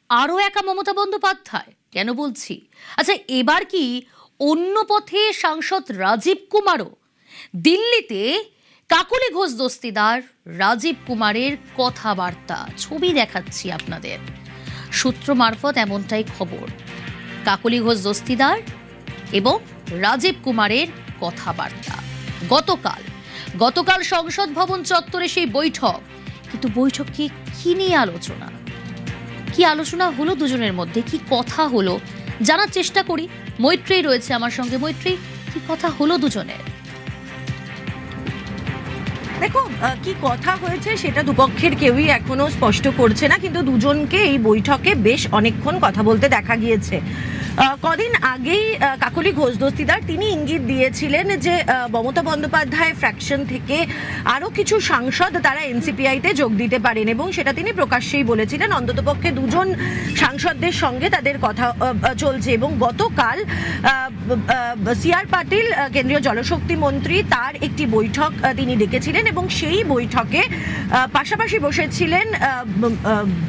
আরও একা মমতা বন্দ্যোপাধ্যায়? কেন বলছি, আচ্ছা এবার কি অন্য পথে সাংসদ রাজীব কুমারও? দিল্লিতে কাকলি ঘোষ দস্তিদার রাজীব কুমারের কথাবার্তা, ছবি দেখাচ্ছি আপনাদের, সূত্র মারফত এমনটাই খবর। কাকলি ঘোষ দস্তিদার এবং রাজীব কুমারের কথাবার্তা গতকাল সংসদ ভবন চত্বরে সেই বৈঠক। কিন্তু বৈঠকে কি নিয়ে আলোচনা, কি আলোচনা হলো দুজনের মধ্যে, কি কথা হলো জানার চেষ্টা করি। মৈত্রেয়ী রয়েছে আমার সঙ্গে। মৈত্রেয়ী, কি কথা হলো দুজনের? দেখো, কি কথা হয়েছে সেটা দুপক্ষের কেউই এখনো স্পষ্ট করছে না, কিন্তু দুজনকে এই বৈঠকে বেশ অনেকক্ষণ কথা বলতে দেখা গিয়েছে। কদিন আগেই কাকলি ঘোষ দস্তিদার তিনি ইঙ্গিত দিয়েছিলেন যে মমতা বন্দ্যোপাধ্যায় ফ্র্যাকশন থেকে আরও কিছু সাংসদ তারা এনসিপিআইতে যোগ দিতে পারেন, এবং সেটা তিনি প্রকাশ্যেই বলেছিলেন। অন্ততপক্ষে দুজন সাংসদদের সঙ্গে তাদের কথা চলছে, এবং গতকাল সিআর পাটিল কেন্দ্রীয় জলশক্তি মন্ত্রী তার একটি বৈঠক তিনি ডেকেছিলেন, এবং সেই বৈঠকে পাশাপাশি বসেছিলেন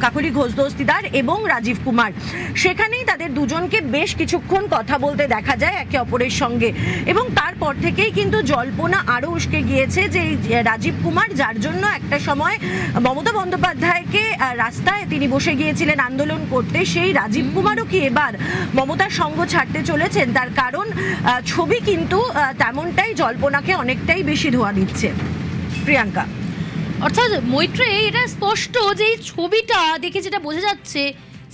কাকলি ঘোষ দস্তিদার এবং রাজীব কুমার। সেখানেই তাদের দুজনকে বেশ কিছুক্ষণ কথা বলতে দেখা যায় একে অপরের সঙ্গে, এবং তারপর থেকেই কিন্তু জল্পনা আরো উস্কে গিয়েছে যে রাজীব কুমার, যার জন্য একটা সময় মমতা বন্দ্যোপাধ্যায়কে রাস্তায় তিনি বসে গিয়েছিলেন আন্দোলন করতে, সেই রাজীব কুমারও কি এবার মমতার সঙ্গ ছাড়তে চলেছেন? তার কারণ ছবি কিন্তু তেমনটাই জল্পনাকে অনেকটাই বেশি ধোঁয়া দিচ্ছে। প্রিয়াঙ্কা, অর্থাৎ মৈত্রেয়ী, এটা স্পষ্ট যে এই ছবিটা দেখে যেটা বোঝা যাচ্ছে,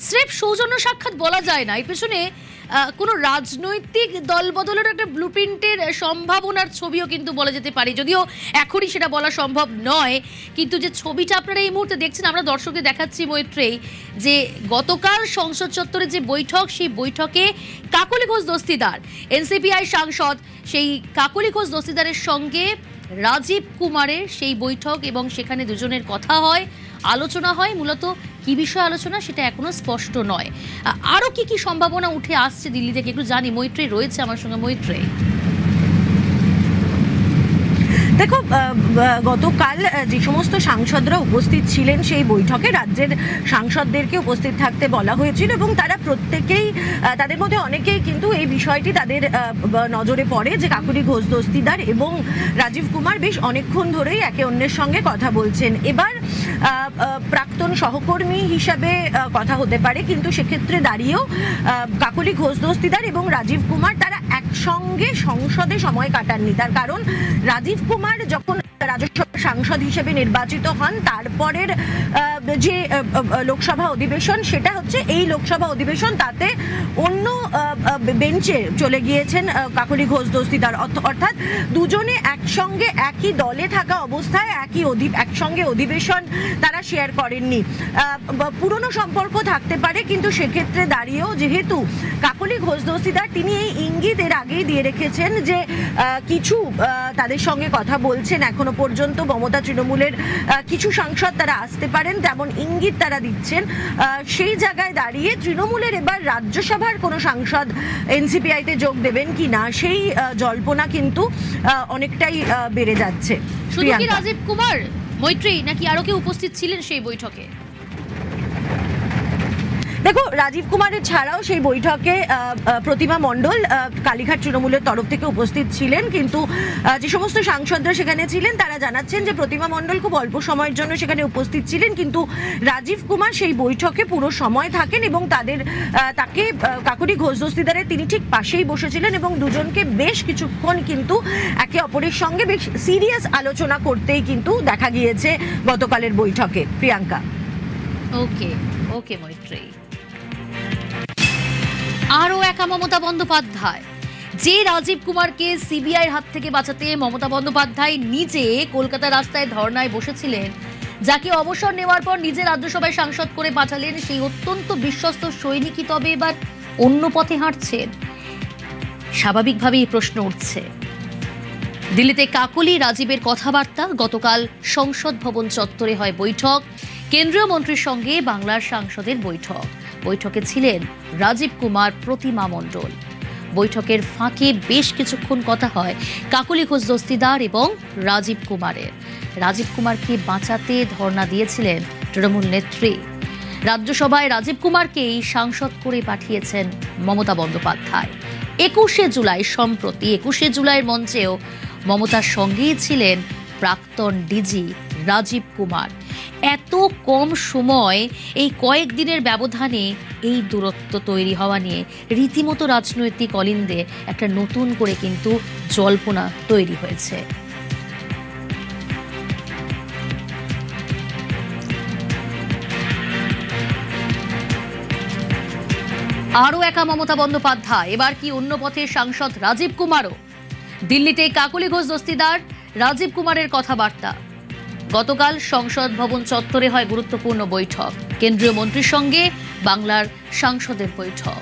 স্রেফ সৌজন্য সাক্ষাৎ বলা যায় না, এর পেছনে কোনো রাজনৈতিক দলবদলের একটা ব্লুপ্রিন্টের সম্ভাবনার ছবিও কিন্তু বলা যেতে পারে, যদিও এখনই সেটা বলা সম্ভব নয়। কিন্তু যে ছবিটা আপনারা এই মুহূর্তে দেখছেন, আমরা দর্শকদের দেখাচ্ছি মৈত্রেয়ী, যে গতকাল সংসদ চত্বরে যে বৈঠক, সেই বৈঠকে কাকলি ঘোষ দস্তিদার এনসিপিআই সাংসদ, সেই কাকলি ঘোষ দস্তিদারের সঙ্গে রাজীব কুমারের সেই বৈঠক, এবং সেখানে দুজনের কথা হয়, আলোচনা হয়। মূলত কি বিষয় আলোচনা সেটা এখনো স্পষ্ট নয়। আরো কি কি সম্ভাবনা উঠে আসছে দিল্লি থেকে একটু জানি। মৈত্রেয়ী রয়েছে আমার সঙ্গে। মৈত্রেয়ী, দেখো, গতকাল যে সমস্ত সাংসদরা উপস্থিত ছিলেন সেই বৈঠকে রাজ্যের সাংসদদেরকে উপস্থিত থাকতে বলা হয়েছিল, এবং তারা প্রত্যেকেই, তাদের মধ্যে অনেকেই কিন্তু এই বিষয়টি তাদের নজরে পড়ে যে কাকলি ঘোষ দস্তিদার এবং রাজীব কুমার বেশ অনেকক্ষণ ধরেই একে অন্যের সঙ্গে কথা বলছেন। এবার প্রাক্তন সহকর্মী হিসাবে কথা হতে পারে, কিন্তু সেক্ষেত্রে দাঁড়িয়েও কাকলি ঘোষ দস্তিদার এবং রাজীব কুমার তারা একসঙ্গে সংসদে সময় কাটাননি। তার কারণ রাজীব কুমার যখন রাজ্যসভার সাংসদ হিসেবে নির্বাচিত হন, তারপরের যে লোকসভা অধিবেশন, সেটা হচ্ছে এই লোকসভা অধিবেশন, তাতে অন্য বেঞ্চে চলে গিয়েছেন কাকলি ঘোষ দস্তিদার। অর্থাৎ দুজনে একসঙ্গে একই দলে থাকা অবস্থায় একসঙ্গে অধিবেশন তারা শেয়ার করেননি। পুরনো সম্পর্ক থাকতে পারে, কিন্তু সেক্ষেত্রে দাঁড়িয়েও যেহেতু কাকলি ঘোষ দস্তিদার তিনি এই ইঙ্গিত এর আগেই দিয়ে রেখেছেন যে কিছু তাদের সঙ্গে কথা বলছেন, এখনো পর্যন্ত মমতা তৃণমূলের কিছু সাংসদ তারা আসতে পারেন তেমন ইঙ্গিত তারা দিচ্ছেন। সেই জায়গায় দাঁড়িয়ে তৃণমূলের এবার রাজ্যসভার কোনো সাংসদ এনসিপিআইতে যোগ দেবেন কি না, সেই জল্পনা কিন্তু অনেকটাই বেড়ে যাচ্ছে। শুধু কি রাজীব কুমার, মৈত্রেয়ী, নাকি আরো কেউ উপস্থিত ছিলেন সেই বৈঠকে? দেখো, রাজীব কুমারের ছাড়াও সেই বৈঠকে প্রতিমা মণ্ডল কালীঘাট তৃণমূলের তরফ থেকে উপস্থিত ছিলেন, কিন্তু যে সমস্ত সাংসদরা সেখানে ছিলেন তারা জানাচ্ছেন যে প্রতিমা মণ্ডল খুব অল্প সময়ের জন্য সেখানে উপস্থিত ছিলেন, কিন্তু রাজীব কুমার সেই বৈঠকে পুরো সময় থাকেন, এবং তাকে কাকলি ঘোষ দস্তিদারের তিনি ঠিক পাশেই বসেছিলেন, এবং দুজনকে বেশ কিছুক্ষণ কিন্তু একে অপরের সঙ্গে বেশ সিরিয়াস আলোচনা করতেই কিন্তু দেখা গিয়েছে গতকালের বৈঠকে। প্রিয়াঙ্কা, ওকে ওকে মৈত্রেয়ী। আরও একা মমতা বন্দ্যোপাধ্যায়, যে রাজীব কুমারকে সিবিআইয়ের হাত থেকে বাঁচাতে মমতা বন্দ্যোপাধ্যায় নিজে কলকাতা রাস্তায় ধর্নায় বসেছিলেন, যাকে অবসর নেওয়ার পর নিজে রাজ্যসভায় সাংসদ করে পাঠালেন, সেই অত্যন্ত বিশ্বস্ত সৈনিকই তবে এবার অন্য পথে হাঁটছেন? স্বাভাবিকভাবেই প্রশ্ন উঠছে। দিল্লিতে কাকলি রাজীবের কথাবার্তা, গতকাল সংসদ ভবন চত্বরে হয় বৈঠক, কেন্দ্রীয় মন্ত্রীর সঙ্গে বাংলার সাংসদের বৈঠকে ছিলেন রাজীব কুমার, প্রতিমা মণ্ডল। বৈঠকের ফাঁকে বেশ কিছুক্ষণ কথা হয় কাকলি ঘোষ দস্তিদার এবং রাজীব কুমারের। রাজীব কুমারকে বাঁচাতে ধর্ণা দিয়েছিলেন তৃণমূল নেত্রী। রাজ্যসভায় রাজীব কুমারকেই সাংসদ করে পাঠিয়েছেন মমতা বন্দ্যোপাধ্যায়। 21শে জুলাই সম্প্রতি 21শে জুলাইয়ের মঞ্চেও মমতার সঙ্গেই ছিলেন প্রাক্তন ডিজি রাজীব কুমার। এত কম সময়, এই কয়েকদিনের ব্যবধানে এই দূরত্ব তৈরি হওয়া নিয়ে রীতিমতো রাজনৈতিক অলিন্দে একটা নতুন করে কিন্তু জল্পনা তৈরি হয়েছে। আরও একা মমতা বন্দ্যোপাধ্যায়, এবার কি অন্য পথে সাংসদ রাজীব কুমারও? দিল্লিতে কাকলি ঘোষ দস্তিদার রাজীব কুমারের কথাবার্তা। গতকাল সংসদ ভবন চত্বরে হয় গুরুত্বপূর্ণ বৈঠক, কেন্দ্রীয় মন্ত্রীর সঙ্গে বাংলার সাংসদের বৈঠক।